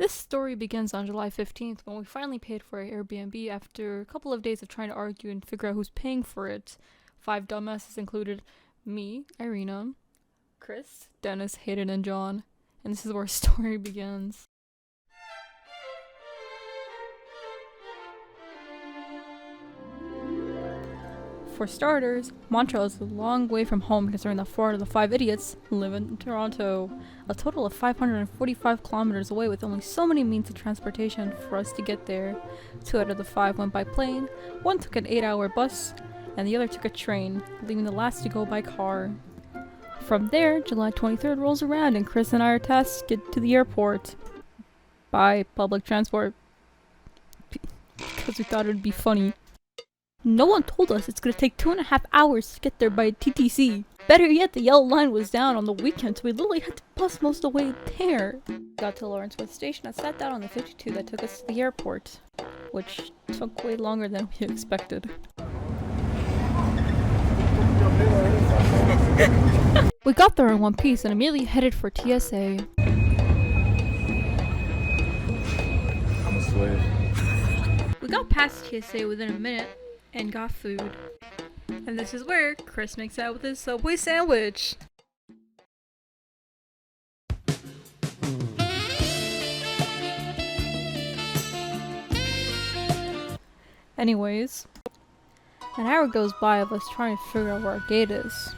This story begins on July 15th when we finally paid for our Airbnb after a couple of days of trying to argue and figure out who's paying for it. 5 dumbasses included me, Irina, Chris, Dennis, Hayden, and John. And this is where our story begins. For starters, Montreal is a long way from home considering that 4 out of the 5 idiots live in Toronto, a total of 545 kilometers away with only so many means of transportation for us to get there. 2 out of the 5 went by plane, 1 took an 8-hour bus, and the other took a train, leaving the last to go by car. From there, July 23rd rolls around and Chris and I are tasked to get to the airport by public transport because we thought it would be funny. No one told us it's gonna take 2.5 hours to get there by TTC. Better yet, the yellow line was down on the weekend, so we literally had to bus most of the way there. Got to Lawrenceville Station and sat down on the 52 that took us to the airport, which took way longer than we expected. We got there in one piece and immediately headed for TSA. I'm a slave. We got past TSA within a minute and got food. And this is where Chris makes out with his Subway sandwich. Anyways, an hour goes by of us trying to figure out where our gate is.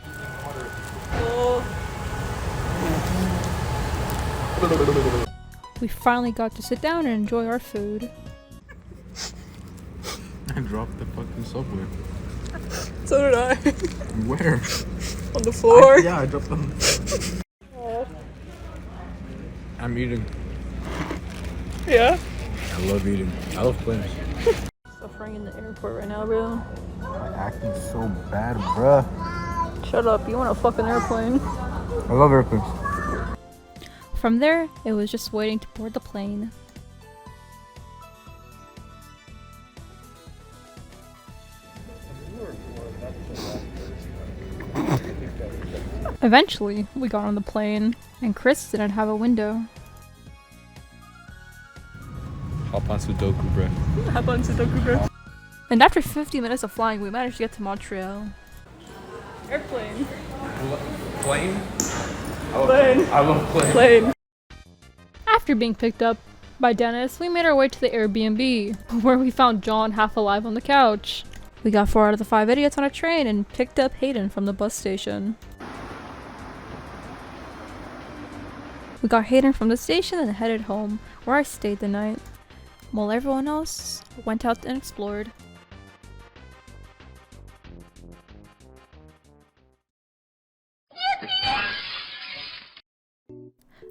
We finally got to sit down and enjoy our food. I dropped the fucking Subway. So did I. Where? On the floor. Yeah, I dropped them. I'm eating. Yeah. I love eating. I love planes. Suffering in the airport right now, bro. My acting's so bad, bruh. Shut up, you want a fucking airplane? I love airplanes. From there, it was just waiting to board the plane. Eventually, we got on the plane, and Chris didn't have a window. Hop on Sudoku, bruh. Hop on Sudoku, bro. And after 50 minutes of flying, we managed to get to Montreal. Airplane. Plane? Plane. I love planes. Plane. After being picked up by Dennis, we made our way to the Airbnb, where we found John half alive on the couch. We got 4 out of the 5 idiots on a train and picked up Hayden from the bus station. We got Hayden from the station and headed home, where I stayed the night, while everyone else went out and explored.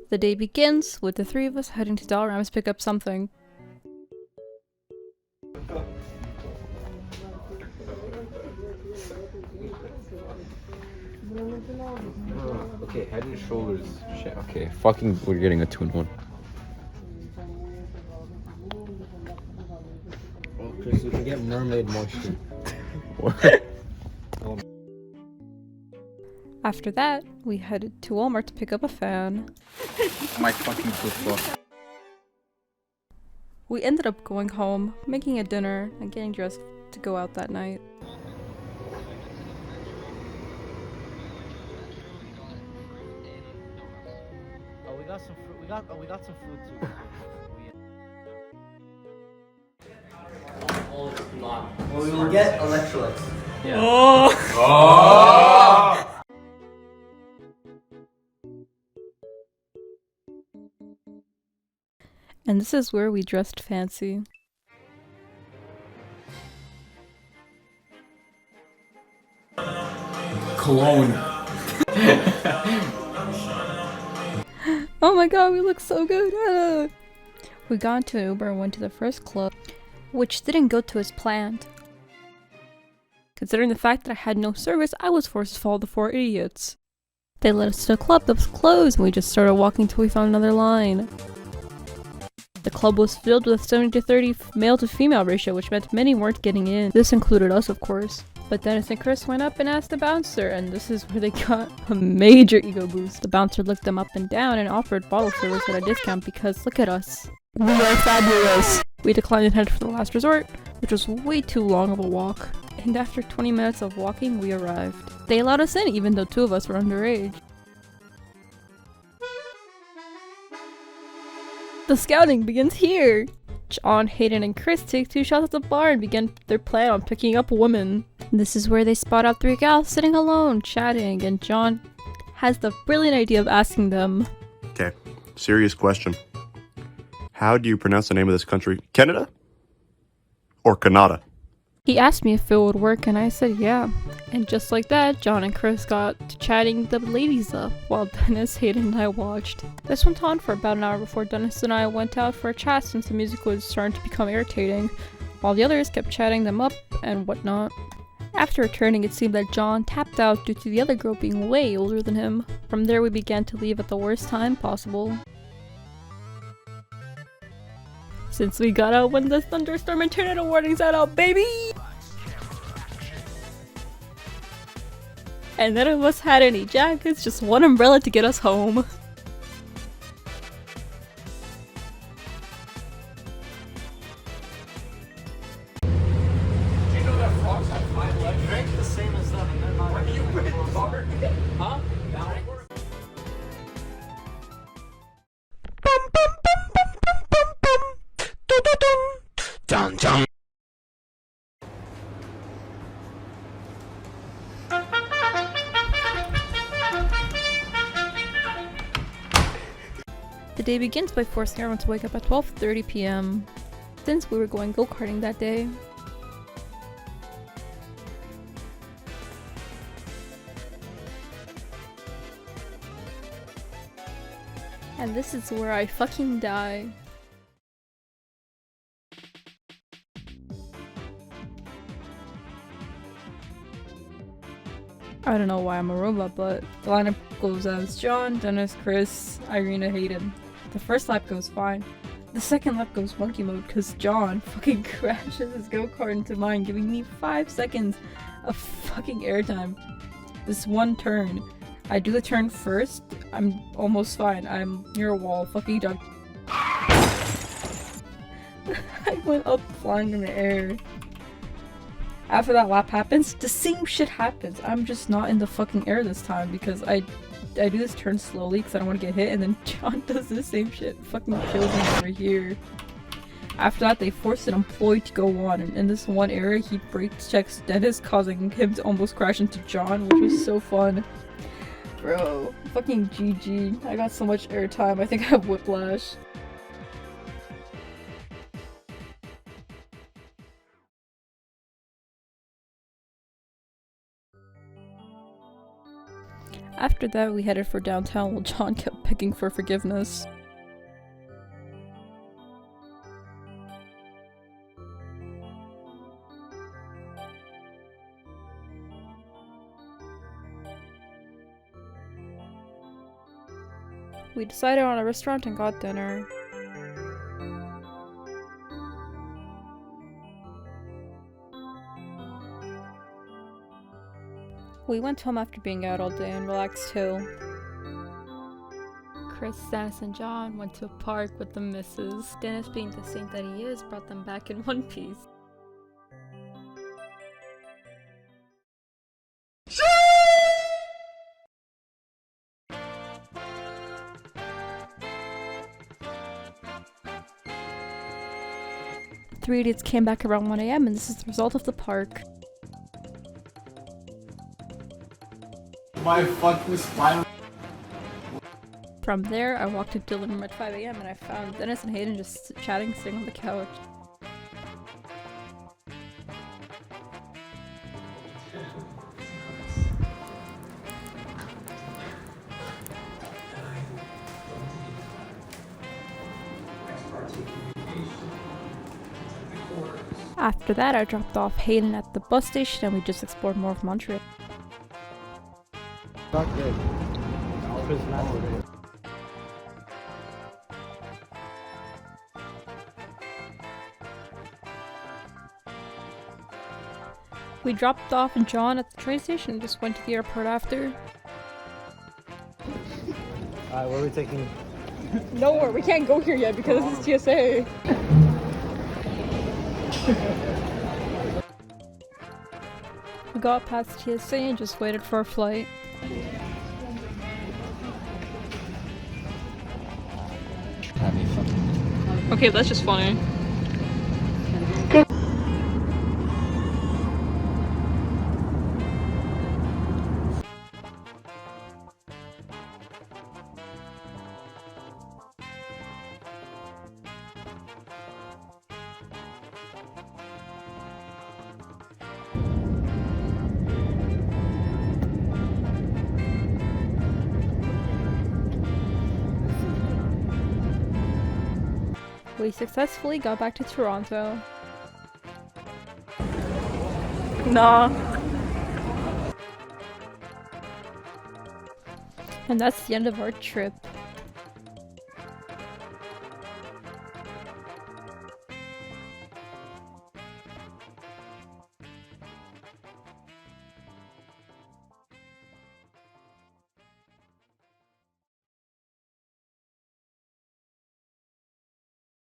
The day begins with the 3 of us heading to Dollarama to pick up something. Okay, head and shoulders. Shit, okay. Fucking, we're getting a 2-in-1. Oh, Chris, you can get mermaid moisture. What? After that, we headed to Walmart to pick up a fan. My fucking flip-flop. We ended up going home, making a dinner, and getting dressed to go out that night. Oh, we got some fruit. We got some food too. Oh, it's not. Well, we will get electrolytes. Yeah. Oh. Oh! And this is where we dressed fancy. Cologne. Oh my god, we look so good! Ah. We got into an Uber and went to the first club, which didn't go to as planned. Considering the fact that I had no service, I was forced to follow the 4 idiots. They led us to a club that was closed, and we just started walking till we found another line. The club was filled with a 70-30 male to female ratio, which meant many weren't getting in. This included us, of course. But Dennis and Chris went up and asked the bouncer, and this is where they got a major ego boost. The bouncer looked them up and down and offered bottle service at a discount because look at us. We are fabulous. We declined and headed for the last resort, which was way too long of a walk. And after 20 minutes of walking, we arrived. They allowed us in even though 2 of us were underage. The scouting begins here! John, Hayden, and Chris take 2 shots at the bar and begin their plan on picking up women. This is where they spot out 3 gals sitting alone, chatting, and John has the brilliant idea of asking them. Okay, serious question. How do you pronounce the name of this country? Canada? Or Canada? He asked me if it would work and I said yeah. And just like that, John and Chris got to chatting the ladies up while Dennis, Hayden, and I watched. This went on for about an hour before Dennis and I went out for a chat since the music was starting to become irritating, while the others kept chatting them up and whatnot. After returning, it seemed that John tapped out due to the other girl being way older than him. From there, we began to leave at the worst time possible. Since we got out when the thunderstorm and tornado warnings out, baby! And none of us had any jackets, just one umbrella to get us home. The day begins by forcing everyone to wake up at 12:30 p.m. since we were going go-karting that day. And this is where I fucking die. I don't know why I'm a robot, but the lineup goes as John, Dennis, Chris, Irina, Hayden. The first lap goes fine. The second lap goes monkey mode because John fucking crashes his go-kart into mine, giving me 5 seconds of fucking airtime. This one turn. I do the turn first, I'm almost fine. I'm near a wall, fucking duck. I went up flying in the air. After that lap happens, the same shit happens. I'm just not in the fucking air this time because I do this turn slowly because I don't want to get hit, and then John does the same shit. Fucking kills me over here. After that, they forced an employee to go on, and in this one area, he brake checks Dennis, causing him to almost crash into John, which was so fun. Bro, fucking GG. I got so much airtime, I think I have whiplash. After that, we headed for downtown while John kept begging for forgiveness. We decided on a restaurant and got dinner. We went home after being out all day and relaxed too. Chris, Dennis, and John went to a park with the missus. Dennis, being the saint that he is, brought them back in one piece. Three idiots came back around 1 a.m. and this is the result of the park. My fucking spine. From there, I walked to the living room at 5 a.m. and I found Dennis and Hayden just chatting, sitting on the couch. After that, I dropped off Hayden at the bus station and we just explored more of Montreal. Not good. Chris Matheson. We dropped off John at the train station and just went to the airport after. Alright, where are we taking Nowhere. We can't go here yet because this is TSA. We got past TSA and just waited for our flight. Okay, that's just funny. We successfully got back to Toronto. Nah. And that's the end of our trip.